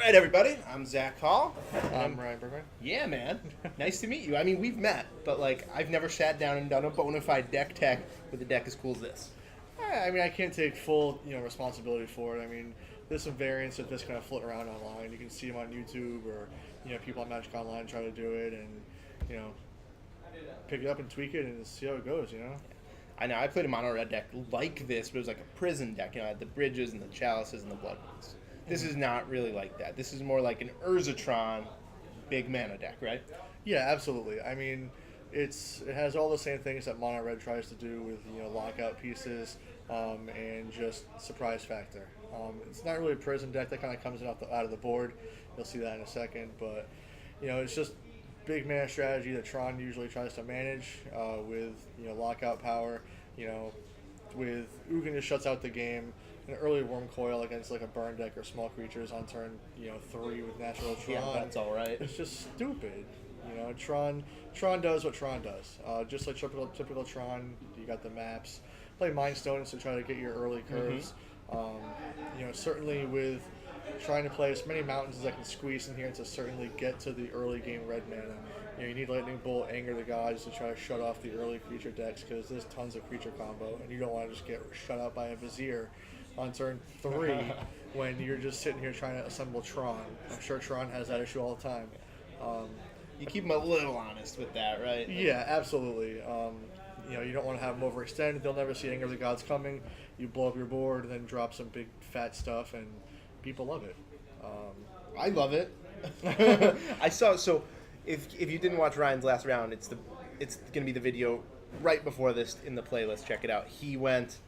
right, everybody. I'm Zack Hall. I'm Ryan Bourgoin. Yeah, man. Nice to meet you. I mean, we've met, but like, I've never sat down and done a bona fide deck tech with a deck as cool as this. I mean, I can't take full, responsibility for it. I mean, there's some variants of this kind of floating around online. You can see them on YouTube, or people on Magic Online try to do it, and pick it up and tweak it and see how it goes. I know. I played a mono red deck like this, but it was like a prison deck. I had the bridges and the chalices and the blood ones. This is not really like that. This is more like an Urzatron big mana deck, right? Yeah, absolutely. I mean, it has all the same things that mono red tries to do with lockout pieces and just surprise factor. It's not really a prison deck that kind of comes out of the board. You'll see that in a second, but it's just big mana strategy that Tron usually tries to manage with lockout power. With Ugin just shuts out the game. An early Wurmcoil against like a burn deck or small creatures on turn 3 with natural Tron. Yeah, that's all right. It's just stupid. Tron does what Tron does. Just like typical Tron, you got the maps. Play Mind Stones to try to get your early curves. Certainly with trying to play as many mountains as I can squeeze in here to certainly get to the early game red mana. You need Lightning Bolt, Anger the Gods to try to shut off the early creature decks because there's tons of creature combo, and you don't want to just get shut out by a Vizier on turn 3 when you're just sitting here trying to assemble Tron. I'm sure Tron has that issue all the time. You keep them a little honest with that, right? Yeah, absolutely. You don't want to have them overextend. They'll never see Anger of the Gods coming. You blow up your board and then drop some big fat stuff, and people love it. I love it. I saw. So, if you didn't watch Ryan's last round, it's going to be the video right before this in the playlist. Check it out. He went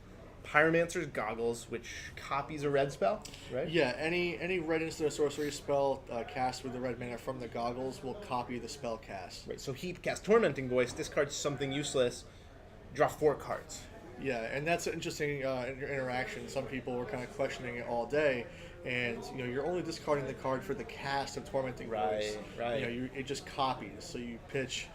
Pyromancer's Goggles, which copies a red spell, right? Yeah, any red instant or sorcery spell cast with the red mana from the Goggles will copy the spell cast. Right, so he cast Tormenting Voice, discards something useless, draw 4 cards. Yeah, and that's an interesting interaction. Some people were kind of questioning it all day, and you're only discarding the card for the cast of Tormenting Voice. Right. It just copies. So you pitch.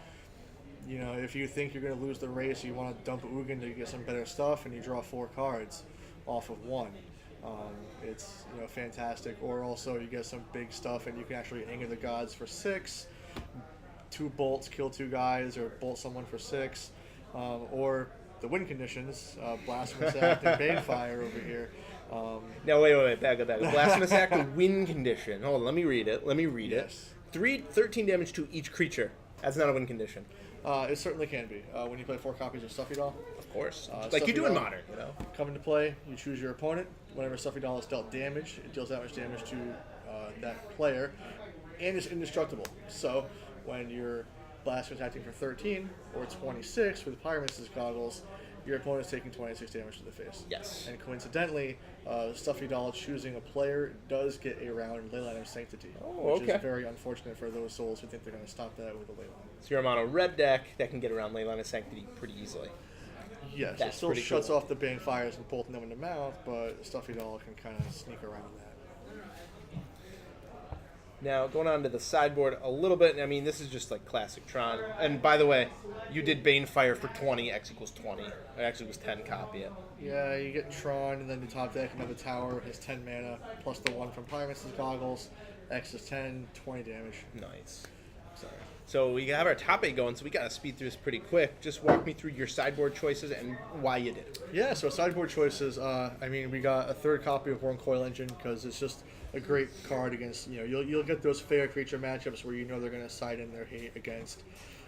If you think you're going to lose the race, you want to dump Ugin to get some better stuff, and you draw 4 cards off of 1. It's fantastic. Or also you get some big stuff, and you can actually Anger the Gods for 6, 2 bolts, kill 2 guys, or bolt someone for 6, or the win conditions, Blasphemous Act and Banefire'd over here. Now wait, back up. Blasphemous Act, the win condition. Hold on, let me read it. Yes. 13 damage to each creature. That's not a win condition. It certainly can be. When you play 4 copies of Stuffy Doll. Of course. Like Stuffy you do in Doll, Modern, Come into play, you choose your opponent. Whenever Stuffy Doll is dealt damage, it deals that much damage to that player, and it's indestructible. So when you're Blasphemous acting for 13 or 26 with Pyromancer's Goggles, your opponent is taking 26 damage to the face. Yes. And coincidentally, Stuffy Doll choosing a player does get a round Leyline of Sanctity, which is very unfortunate for those souls who think they're going to stop that with a Leyline. So you're a mono red deck that can get around Leyline of Sanctity pretty easily. Yes, That's it still shuts cool. off the Banefire'ds and bolting them in the mouth, but Stuffy Doll can kind of sneak around that. Now, going on to the sideboard a little bit, I mean, this is just like classic Tron. And by the way, you did Banefire'd for 20, X equals 20. It actually was 10 copy it. Yeah, you get Tron, and then the top deck, another tower, has 10 mana, plus the 1 from Pyromancer's Goggles. X is 10, 20 damage. Nice. Sorry. So we have our top 8 going, so we got to speed through this pretty quick. Just walk me through your sideboard choices and why you did it. Yeah, so sideboard choices, we got a 3rd copy of Wurmcoil Engine, because it's just a great card against, you'll get those fair creature matchups where they're going to side in their hate against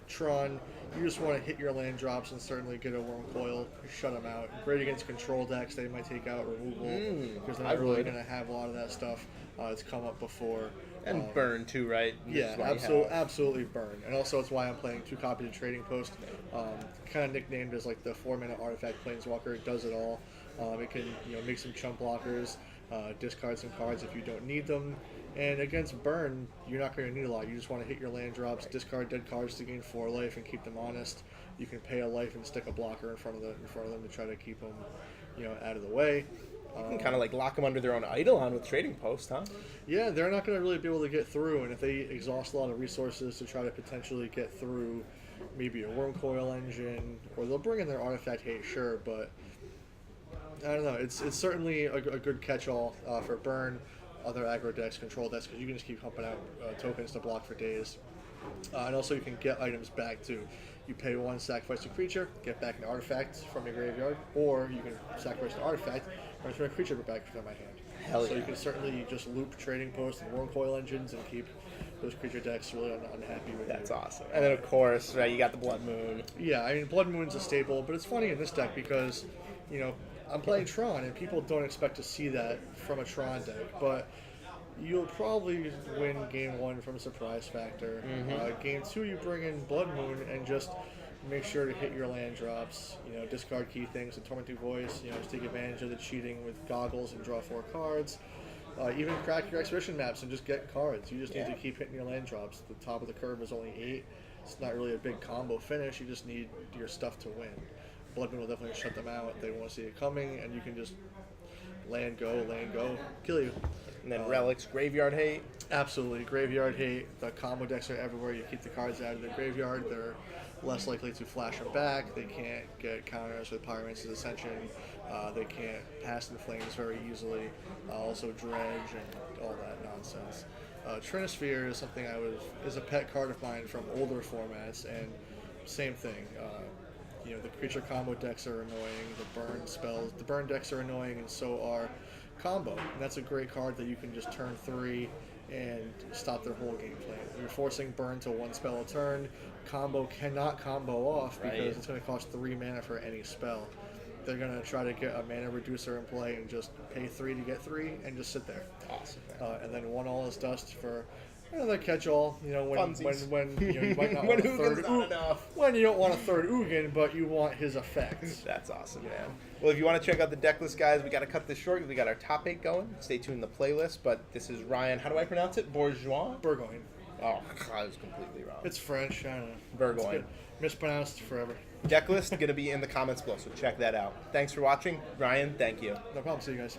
Tron. You just want to hit your land drops and certainly get a Wurmcoil, shut them out. Great against control decks, they might take out removal, because they're not really going to have a lot of that stuff. It's come up before. And burn too, right? Yeah, absolutely burn. And also it's why I'm playing 2 copies of Trading Post. Kind of nicknamed as like the 4-mana artifact planeswalker. It does it all. It can make some chump blockers, discard some cards if you don't need them. And against burn, you're not going to need a lot. You just want to hit your land drops, discard dead cards to gain 4 life and keep them honest. You can pay a life and stick a blocker in front of them to try to keep them out of the way. You can kind of like lock them under their own Eidolon with Trading Post, huh? Yeah, they're not going to really be able to get through, and if they exhaust a lot of resources to try to potentially get through maybe a Wurmcoil Engine, or they'll bring in their artifact hate, sure, but I don't know. It's certainly a good catch-all for burn. other aggro decks, control decks, because you can just keep pumping out tokens to block for days. And also you can get items back too. You pay 1, sacrifice a creature, get back an artifact from your graveyard, or you can sacrifice an artifact and return a creature back from my hand. Hell so yeah. you can certainly just loop trading posts and Wurmcoil Engines and keep those creature decks really unhappy with That's you. awesome. And then, of course, right, you got the Blood Moon. Yeah, I mean, Blood Moon's a staple, but it's funny in this deck because, you know, I'm playing Tron, and people don't expect to see that from a Tron deck, but you'll probably win game 1 from surprise factor. Game 2, you bring in Blood Moon and just make sure to hit your land drops. You know, discard key things and Tormenting Voice. You know, just take advantage of the cheating with goggles and draw 4 cards. Even crack your exhibition maps and just get cards. You just need to keep hitting your land drops. The top of the curve is only 8. It's not really a big combo finish. You just need your stuff to win. Blood Moon will definitely shut them out. They won't see it coming, and you can just land, go, kill you. And then Relics, Graveyard Hate. Absolutely. Graveyard Hate. The combo decks are everywhere. You keep the cards out of the graveyard. They're less likely to flash them back. They can't get counters with Pyromancer's Ascension. They can't pass in flames very easily. Also Dredge and all that nonsense. Trinisphere is something is a pet card of mine from older formats, and same thing. You know, the creature combo decks are annoying. The burn decks are annoying, and so are combo. And that's a great card that you can just turn 3 and stop their whole game plan. You're forcing burn to 1 spell a turn. Combo cannot combo off because it's going to cost 3 mana for any spell. They're going to try to get a mana reducer in play and just pay 3 to get 3 and just sit there. Awesome. And then 1 all is dust for another catch-all. You know, when you know, you might not when want a third Ugin's not enough. When you don't want a third Ugin, but you want his effects. That's awesome, man. Well, if you want to check out the deck list, guys, we got to cut this short because we got our top 8 going. Stay tuned in the playlist. But this is Ryan. How do I pronounce it? Bourgoin? Bourgoin. Oh, I was completely wrong. It's French. I don't know. Bourgoin. Mispronounced forever. Deck list going to be in the comments below, so check that out. Thanks for watching. Ryan, thank you. No problem. See you guys.